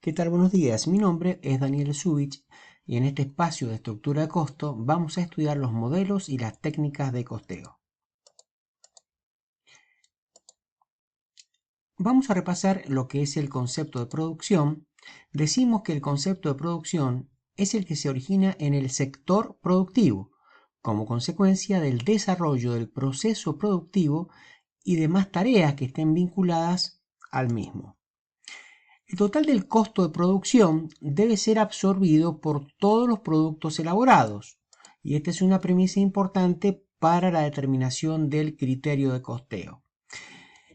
¿Qué tal? Buenos días. Mi nombre es Daniel Zubich y en este espacio de estructura de costo vamos a estudiar los modelos y las técnicas de costeo. Vamos a repasar lo que es el concepto de producción. Decimos que el concepto de producción es el que se origina en el sector productivo, como consecuencia del desarrollo del proceso productivo y demás tareas que estén vinculadas al mismo. El total del costo de producción debe ser absorbido por todos los productos elaborados, y esta es una premisa importante para la determinación del criterio de costeo.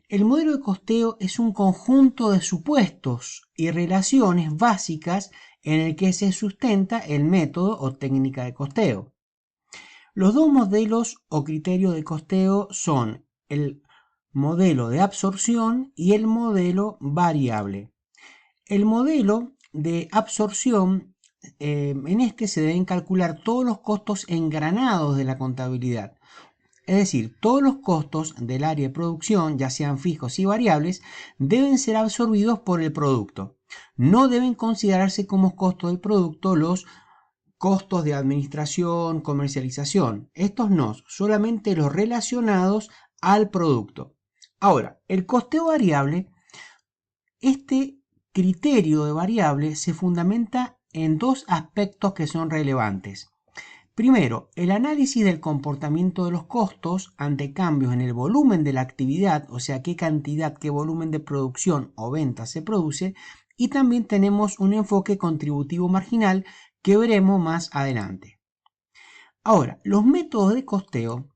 El modelo de costeo es un conjunto de supuestos y relaciones básicas en el que se sustenta el método o técnica de costeo. Los dos modelos o criterios de costeo son el modelo de absorción y el modelo variable. El modelo de absorción, en este se deben calcular todos los costos engranados de la contabilidad. Es decir, todos los costos del área de producción, ya sean fijos y variables, deben ser absorbidos por el producto. No deben considerarse como costos del producto los costos de administración, comercialización. Estos no, solamente los relacionados al producto. Ahora, el costeo variable, este criterio de variable se fundamenta en dos aspectos que son relevantes. Primero, el análisis del comportamiento de los costos ante cambios en el volumen de la actividad, o sea, qué cantidad, qué volumen de producción o venta se produce, y también tenemos un enfoque contributivo marginal que veremos más adelante. Ahora, los métodos de costeo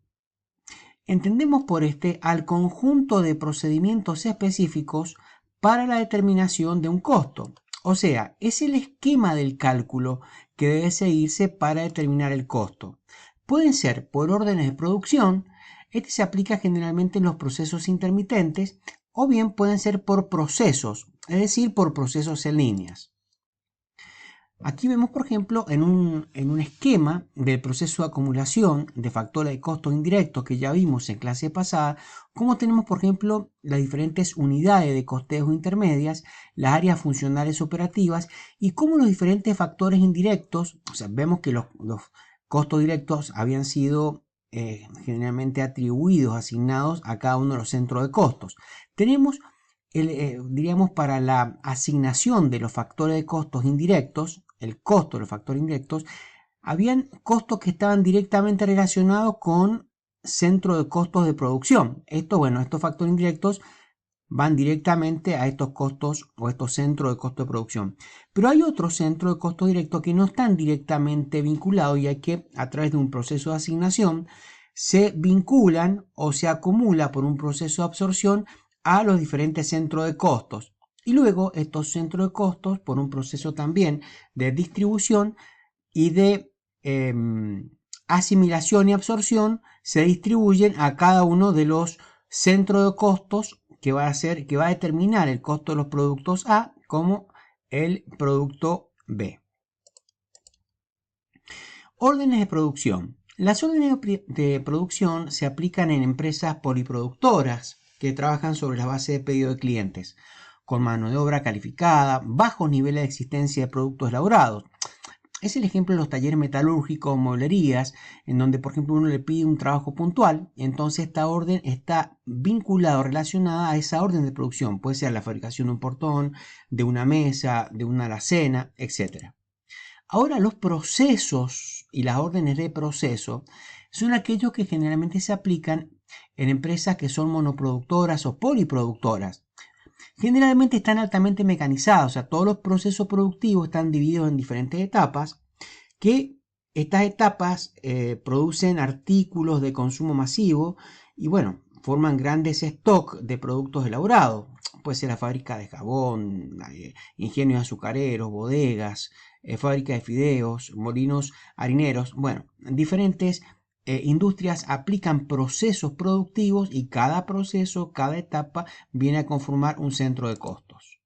entendemos por este al conjunto de procedimientos específicos para la determinación de un costo. O sea, es el esquema del cálculo que debe seguirse para determinar el costo. Pueden ser por órdenes de producción, este se aplica generalmente en los procesos intermitentes, o bien pueden ser por procesos, es decir, por procesos en líneas. Aquí vemos, por ejemplo, en un esquema del proceso de acumulación de factores de costo indirectos que ya vimos en clase pasada, cómo tenemos, por ejemplo, las diferentes unidades de costeo intermedias, las áreas funcionales operativas y cómo los diferentes factores indirectos, o sea, vemos que los costos directos habían sido generalmente atribuidos, asignados a cada uno de los centros de costos. Tenemos diríamos, para la asignación de los factores de costos indirectos, el costo de los factores indirectos, habían costos que estaban directamente relacionados con centro de costos de producción. Estos factores indirectos van directamente a estos costos o estos centros de costo de producción. Pero hay otros centros de costo directo que no están directamente vinculados y hay que, a través de un proceso de asignación, se vinculan o se acumula por un proceso de absorción a los diferentes centros de costos. Y luego estos centros de costos, por un proceso también de distribución y de asimilación y absorción, se distribuyen a cada uno de los centros de costos que va a determinar el costo de los productos A como el producto B. Órdenes de producción. Las órdenes de producción se aplican en empresas poliproductoras que trabajan sobre la base de pedido de clientes, con mano de obra calificada, bajos niveles de existencia de productos elaborados. Es el ejemplo de los talleres metalúrgicos o mueblerías, en donde, por ejemplo, uno le pide un trabajo puntual, entonces esta orden está vinculada o relacionada a esa orden de producción. Puede ser la fabricación de un portón, de una mesa, de una alacena, etc. Ahora, los procesos y las órdenes de proceso son aquellos que generalmente se aplican en empresas que son monoproductoras o poliproductoras. Generalmente están altamente mecanizados, o sea, todos los procesos productivos están divididos en diferentes etapas, que estas etapas producen artículos de consumo masivo y bueno, forman grandes stocks de productos elaborados. Puede ser la fábrica de jabón, ingenios azucareros, bodegas, fábrica de fideos, molinos harineros. Bueno, diferentes industrias aplican procesos productivos y cada proceso, cada etapa viene a conformar un centro de costos.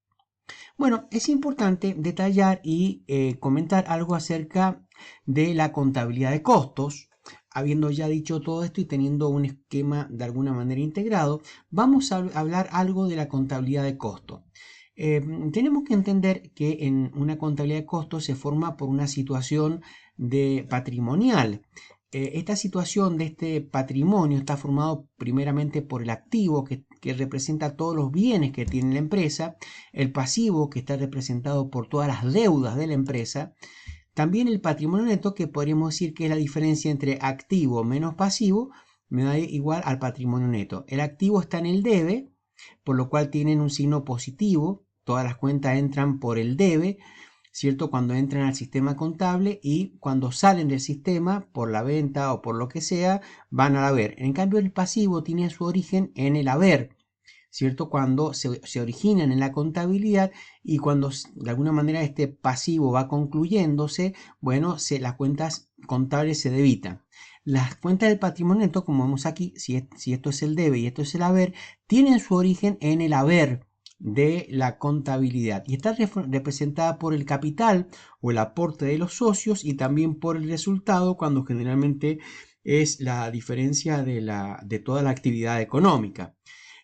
Bueno, es importante detallar y comentar algo acerca de la contabilidad de costos. Habiendo ya dicho todo esto y teniendo un esquema de alguna manera integrado, vamos a hablar algo de la contabilidad de costos. Tenemos que entender que en una contabilidad de costos se forma por una situación de patrimonial. Esta situación de este patrimonio está formado primeramente por el activo que representa todos los bienes que tiene la empresa, el pasivo que está representado por todas las deudas de la empresa, también el patrimonio neto, que podríamos decir que es la diferencia entre activo menos pasivo, me da igual al patrimonio neto. El activo está en el debe, por lo cual tienen un signo positivo. Todas las cuentas entran por el debe, ¿cierto? Cuando entran al sistema contable, y cuando salen del sistema por la venta o por lo que sea, van al haber. En cambio, el pasivo tiene su origen en el haber, ¿cierto? Cuando se originan en la contabilidad y cuando de alguna manera este pasivo va concluyéndose, bueno, las cuentas contables se debitan. Las cuentas del patrimonio neto, como vemos aquí, si esto es el debe y esto es el haber, tienen su origen en el haber de la contabilidad y está representada por el capital o el aporte de los socios, y también por el resultado, cuando generalmente es la diferencia de toda la actividad económica.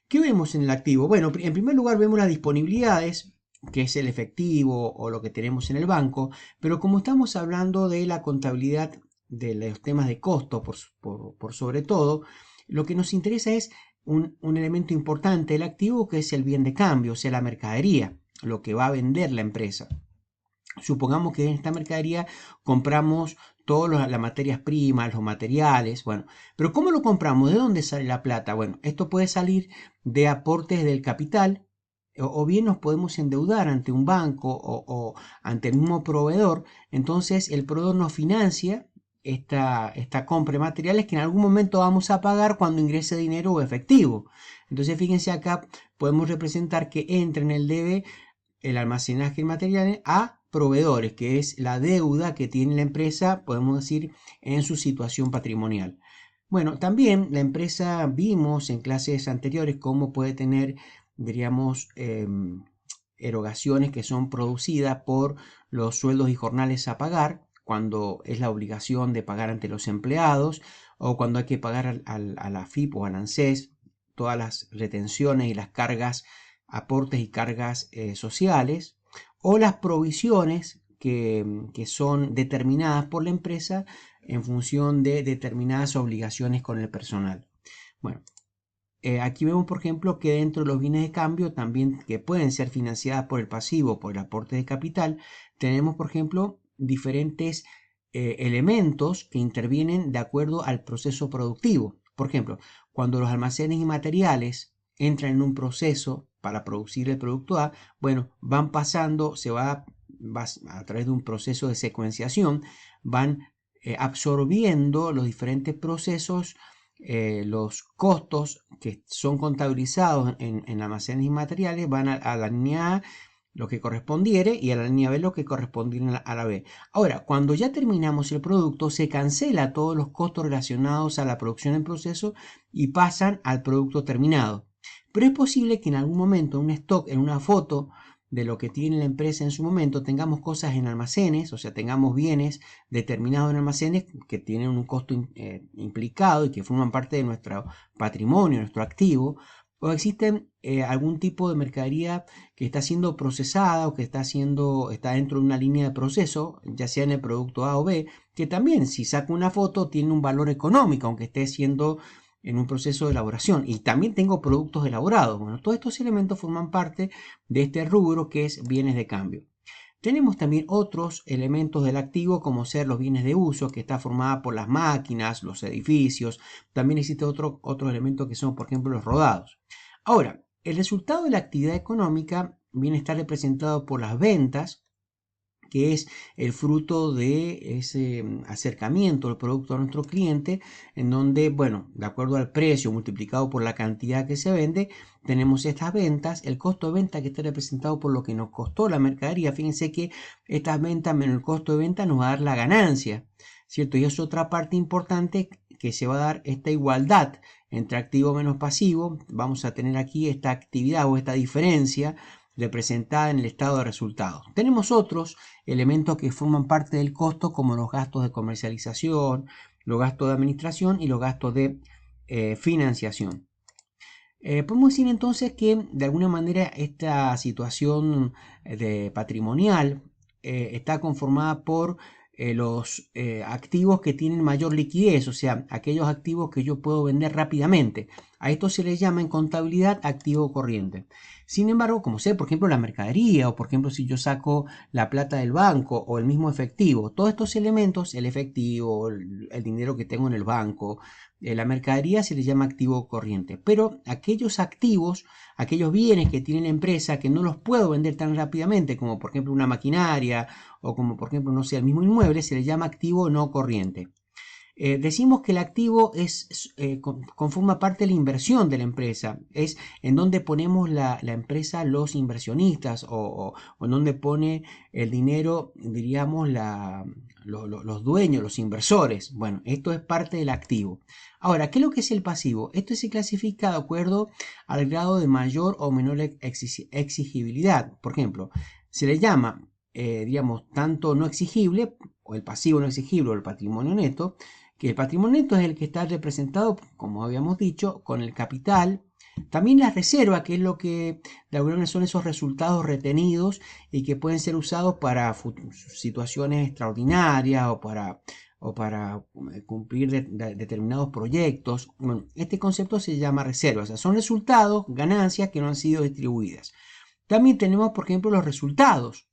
¿Qué vemos en el activo? Bueno, en primer lugar vemos las disponibilidades, que es el efectivo o lo que tenemos en el banco, pero como estamos hablando de la contabilidad de los temas de costo, por sobre todo, lo que nos interesa es un elemento importante del activo, que es el bien de cambio, o sea, la mercadería, lo que va a vender la empresa. Supongamos que en esta mercadería compramos todas las materias primas, los materiales, bueno, pero ¿cómo lo compramos? ¿De dónde sale la plata? Bueno, esto puede salir de aportes del capital, o bien nos podemos endeudar ante un banco o ante el mismo proveedor. Entonces el proveedor nos financia esta compra de materiales que en algún momento vamos a pagar cuando ingrese dinero o efectivo. Entonces fíjense acá, podemos representar que entra en el debe el almacenaje de materiales a proveedores, que es la deuda que tiene la empresa, podemos decir, en su situación patrimonial. Bueno, también la empresa, vimos en clases anteriores cómo puede tener, diríamos, erogaciones que son producidas por los sueldos y jornales a pagar, cuando es la obligación de pagar ante los empleados, o cuando hay que pagar a la AFIP o al ANSES todas las retenciones y las cargas, aportes y cargas sociales, o las provisiones que son determinadas por la empresa en función de determinadas obligaciones con el personal. Bueno, aquí vemos, por ejemplo, que dentro de los bienes de cambio, también que pueden ser financiadas por el pasivo, por el aporte de capital, tenemos, por ejemplo, diferentes elementos que intervienen de acuerdo al proceso productivo. Por ejemplo, cuando los almacenes y materiales entran en un proceso para producir el producto A, bueno, van pasando, va a través de un proceso de secuenciación, van absorbiendo los diferentes procesos, los costos que son contabilizados en almacenes y materiales van a la línea A lo que correspondiere, y a la línea B lo que correspondiera a la B. Ahora, cuando ya terminamos el producto, se cancela todos los costos relacionados a la producción en proceso y pasan al producto terminado. Pero es posible que en algún momento, en un stock, en una foto de lo que tiene la empresa en su momento, tengamos cosas en almacenes, o sea, tengamos bienes determinados en almacenes que tienen un costo implicado y que forman parte de nuestro patrimonio, nuestro activo, o existen algún tipo de mercadería que está siendo procesada o que está dentro de una línea de proceso, ya sea en el producto A o B, que también, si saco una foto, tiene un valor económico, aunque esté siendo en un proceso de elaboración. Y también tengo productos elaborados. Bueno, todos estos elementos forman parte de este rubro que es bienes de cambio. Tenemos también otros elementos del activo, como ser los bienes de uso, que está formada por las máquinas, los edificios. También existe otro elemento que son, por ejemplo, los rodados. Ahora, el resultado de la actividad económica viene a estar representado por las ventas, que es el fruto de ese acercamiento del producto a nuestro cliente, en donde, bueno, de acuerdo al precio multiplicado por la cantidad que se vende, tenemos estas ventas. El costo de venta, que está representado por lo que nos costó la mercadería. Fíjense que estas ventas menos el costo de venta nos va a dar la ganancia, ¿cierto? Y es otra parte importante, que se va a dar esta igualdad entre activo menos pasivo. Vamos a tener aquí esta actividad o esta diferencia representada en el estado de resultados. Tenemos otros elementos que forman parte del costo, como los gastos de comercialización, los gastos de administración y los gastos de financiación. Podemos decir entonces que de alguna manera esta situación de patrimonial está conformada por los activos que tienen mayor liquidez, o sea, aquellos activos que yo puedo vender rápidamente. A esto se le llama en contabilidad activo corriente. Sin embargo, como sé, por ejemplo, la mercadería o por ejemplo si yo saco la plata del banco o el mismo efectivo, todos estos elementos, el efectivo, el dinero que tengo en el banco, la mercadería se le llama activo corriente, pero aquellos activos, aquellos bienes que tiene la empresa que no los puedo vender tan rápidamente como por ejemplo una maquinaria o como por ejemplo, no sé, el mismo inmueble, se le llama activo no corriente. Decimos que el activo conforma parte de la inversión de la empresa, es en donde ponemos la empresa los inversionistas o en donde pone el dinero, diríamos, los dueños, los inversores. Bueno, esto es parte del activo. Ahora, ¿qué es lo que es el pasivo? Esto se clasifica de acuerdo al grado de mayor o menor exigibilidad. Por ejemplo, se le llama, digamos, tanto no exigible, o el pasivo no exigible o el patrimonio neto, que el patrimonio neto es el que está representado, como habíamos dicho, con el capital. También la reserva, que es lo que de alguna manera son esos resultados retenidos y que pueden ser usados para situaciones extraordinarias o para cumplir determinados proyectos. Bueno, este concepto se llama reserva, o sea, son resultados, ganancias que no han sido distribuidas. También tenemos, por ejemplo, los resultados,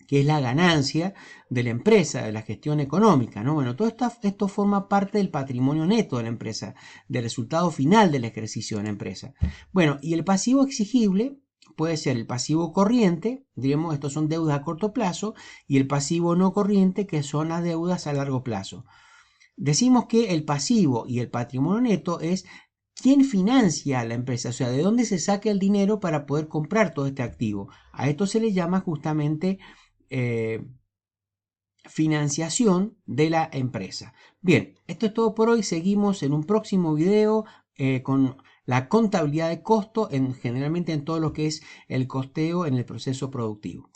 que es la ganancia de la empresa, de la gestión económica, ¿no? Bueno, todo esto forma parte del patrimonio neto de la empresa, del resultado final del ejercicio de la empresa. Bueno, y el pasivo exigible puede ser el pasivo corriente, diríamos, estos son deudas a corto plazo, y el pasivo no corriente, que son las deudas a largo plazo. Decimos que el pasivo y el patrimonio neto es quién financia a la empresa, o sea, de dónde se saca el dinero para poder comprar todo este activo. A esto se le llama justamente financiación de la empresa. Bien, esto es todo por hoy. Seguimos en un próximo video con la contabilidad de costo, generalmente en todo lo que es el costeo en el proceso productivo.